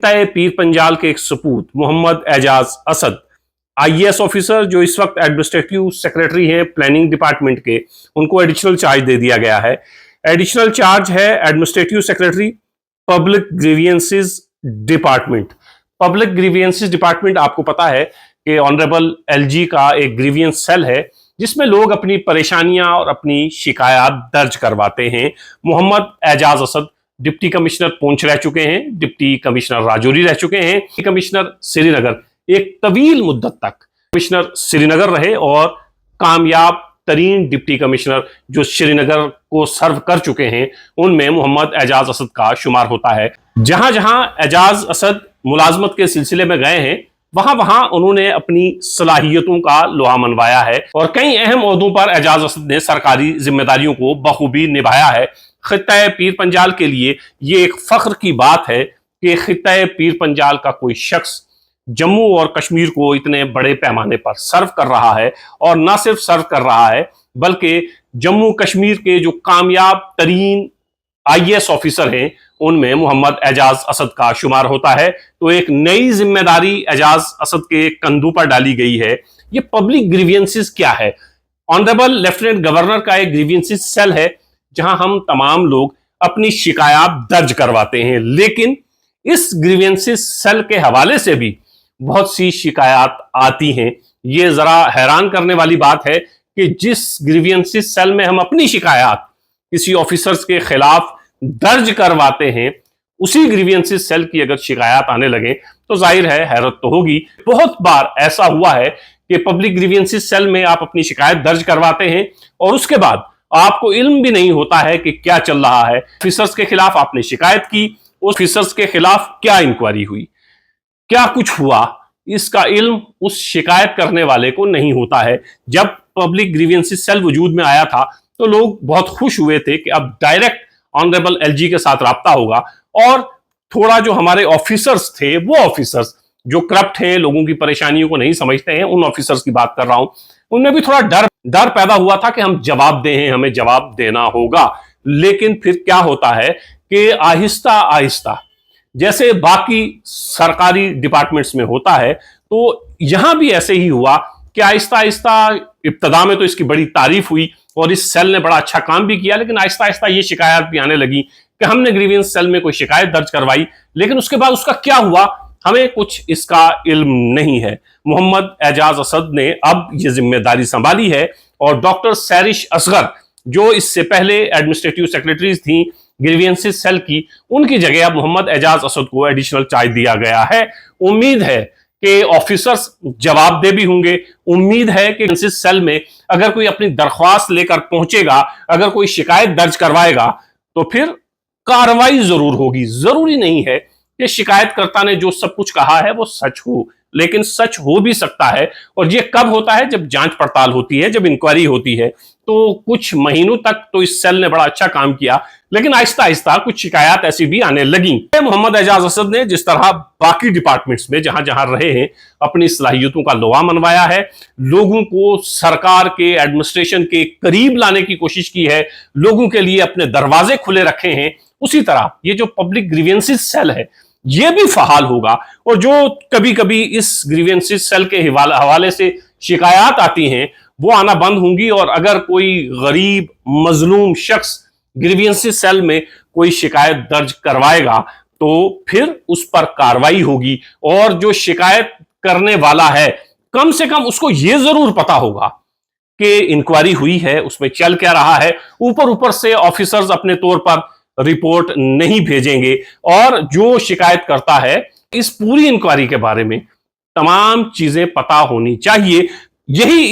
तय पीर पंजाल के एक सपूत मोहम्मद एजाज असद आईएएस ऑफिसर जो इस वक्त एडमिनिस्ट्रेटिव सेक्रेटरी हैं प्लानिंग डिपार्टमेंट के, उनको एडिशनल चार्ज दे दिया गया है। एडिशनल चार्ज है administrative secretary public grievances department. Public grievances department आपको पता है कि ऑनरेबल एलजी का एक ग्रीवियंस सेल है जिसमें लोग अपनी परेशानियां और अपनी शिकायत दर्ज करवाते हैं। मोहम्मद एजाज असद डिप्टी कमिश्नर पुंछ रह चुके हैं, डिप्टी कमिश्नर राजौरी रह चुके हैं, कमिश्नर श्रीनगर एक तवील मुद्दत तक कमिश्नर श्रीनगर रहे और कामयाब तरीन डिप्टी कमिश्नर जो श्रीनगर को सर्व कर चुके हैं उनमें मोहम्मद एजाज असद का शुमार होता है। जहां जहां एजाज असद मुलाजमत के सिलसिले में गए हैं वहां वहां उन्होंने अपनी सलाहियतों का लोहा मनवाया है और कई अहम ओहदों पर एजाज असद ने सरकारी जिम्मेदारियों को बखूबी निभाया है। खित्ता पीर पंजाल के लिए ये एक फख्र की बात है कि खित्ता पीर पंजाल का कोई शख्स जम्मू और कश्मीर को इतने बड़े पैमाने पर सर्व कर रहा है और न सिर्फ सर्व कर रहा है बल्कि जम्मू कश्मीर के जो कामयाब तरीन आईएएस ऑफिसर हैं उनमें मोहम्मद एजाज असद का शुमार होता है। तो एक नई जिम्मेदारी एजाज असद के कंधों पर डाली गई है। ये पब्लिक ग्रीवियंसेस क्या है? ऑनरेबल लेफ्टिनेंट गवर्नर का एक ग्रीवियंसेस सेल है जहां हम तमाम लोग अपनी शिकायत दर्ज करवाते हैं, लेकिन इस ग्रीवियंसेस सेल के हवाले से भी बहुत सी शिकायत आती हैं। ये जरा हैरान करने वाली बात है कि जिस ग्रीवियंसेस सेल में हम अपनी शिकायत किसी ऑफिसर्स के खिलाफ दर्ज करवाते हैं उसी ग्रीवियंसेस सेल की अगर शिकायत आने लगे तो जाहिर है हैरत तो होगी। बहुत बार ऐसा हुआ है कि पब्लिक ग्रीवियंसेस सेल में आप अपनी शिकायत दर्ज करवाते हैं और उसके बाद आपको इल्म भी नहीं होता है कि क्या चल रहा है। ऑफिसर्स के खिलाफ आपने शिकायत की, उस ऑफिसर्स के खिलाफ क्या इंक्वायरी हुई, क्या कुछ हुआ, इसका इल्म उस शिकायत करने वाले को नहीं होता है। जब पब्लिक ग्रीवियंसेस सेल वजूद में आया था तो लोग बहुत खुश हुए थे कि अब डायरेक्ट ऑनरेबल एलजी के साथ राब्ता होगा और थोड़ा जो हमारे ऑफिसर्स थे वो ऑफिसर्स जो करप्ट हैं, लोगों की परेशानियों को नहीं समझते हैं, उन ऑफिसर्स की बात कर रहा हूं, उनमें भी थोड़ा डर पैदा हुआ था कि हम जवाब दें, हमें जवाब देना होगा। लेकिन फिर क्या होता है कि आहिस्ता आहिस्ता जैसे बाकी सरकारी डिपार्टमेंट्स में होता है तो यहां भी ऐसे ही हुआ कि आहिस्ता आहिस्ता इब्तदा में तो इसकी बड़ी तारीफ हुई और इस सेल ने बड़ा अच्छा काम भी किया, लेकिन आहिस्ता आहिस्ता ये शिकायत भी आने लगी कि हमने ग्रीवियंस सेल में कोई शिकायत दर्ज करवाई लेकिन उसके बाद उसका क्या हुआ हमें कुछ इसका इल्म नहीं है। मोहम्मद एजाज असद ने अब ये जिम्मेदारी संभाली है और डॉक्टर सैरिश असगर जो इससे पहले एडमिनिस्ट्रेटिव सेक्रेटरीज थी ग्रीवियंसेस सेल की, उनकी जगह अब मोहम्मद एजाज असद को एडिशनल चार्ज दिया गया है। उम्मीद है कि ऑफिसर्स जवाबदेह भी होंगे। उम्मीद है कि ग्रीवियंसेस सेल में अगर कोई अपनी दरख्वास्त लेकर पहुंचेगा, अगर कोई शिकायत दर्ज करवाएगा तो फिर कार्रवाई जरूर होगी। जरूरी नहीं है कि शिकायतकर्ता ने जो सब कुछ कहा है वो सच हो, लेकिन सच हो भी सकता है। और ये कब होता है? जब जांच पड़ताल होती है, जब इंक्वायरी होती है। तो कुछ महीनों तक तो इस सेल ने बड़ा अच्छा काम किया, लेकिन आहिस्ता आहिस्ता कुछ शिकायत ऐसी भी आने लगी। मोहम्मद एजाज असद ने जिस तरह बाकी डिपार्टमेंट्स में जहां जहां रहे हैं अपनी सलाहियतों का लोहा मनवाया है, लोगों को सरकार के एडमिनिस्ट्रेशन के करीब लाने की कोशिश की है, लोगों के लिए अपने दरवाजे खुले रखे हैं, उसी तरह ये जो पब्लिक ग्रीवियंसेस सेल है ये भी फहाल होगा। और जो कभी कभी इस ग्रीवियंसेस सेल के हवाले से शिकायत आती हैं वो आना बंद होंगी और अगर कोई गरीब मजलूम शख्स ग्रीवियंसेस सेल में कोई शिकायत दर्ज करवाएगा तो फिर उस पर कार्रवाई होगी और जो शिकायत करने वाला है कम से कम उसको यह जरूर पता होगा कि इंक्वायरी हुई है, उसमें चल क्या रहा है। ऊपर से ऑफिसर्स अपने तौर पर रिपोर्ट नहीं भेजेंगे और जो शिकायत करता है इस पूरी इंक्वायरी के बारे में तमाम चीजें पता होनी चाहिए। यही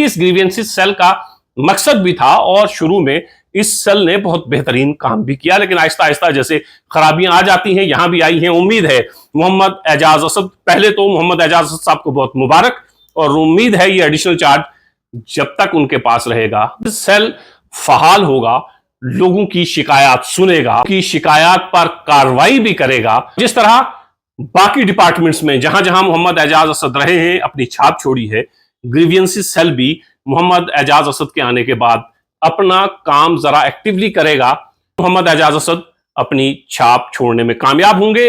इस ग्रीवियंसेस सेल का मकसद भी था और शुरू में इस सेल ने बहुत बेहतरीन काम भी किया, लेकिन आहिस्ता आहिस्ता जैसे खराबियां आ जाती हैं यहां भी आई हैं। उम्मीद है मोहम्मद एजाज असद, पहले तो मोहम्मद एजाज असद साहब को बहुत मुबारक, और उम्मीद है ये एडिशनल चार्ज जब तक उनके पास रहेगा सेल फहाल होगा, लोगों की शिकायत सुनेगा, की शिकायत पर कार्रवाई भी करेगा। जिस तरह बाकी डिपार्टमेंट्स में जहां जहां मोहम्मद एजाज असद रहे हैं अपनी छाप छोड़ी है, ग्रीवियंसेस सेल भी मोहम्मद एजाज असद के आने के बाद अपना काम जरा एक्टिवली करेगा। मोहम्मद एजाज असद अपनी छाप छोड़ने में कामयाब होंगे।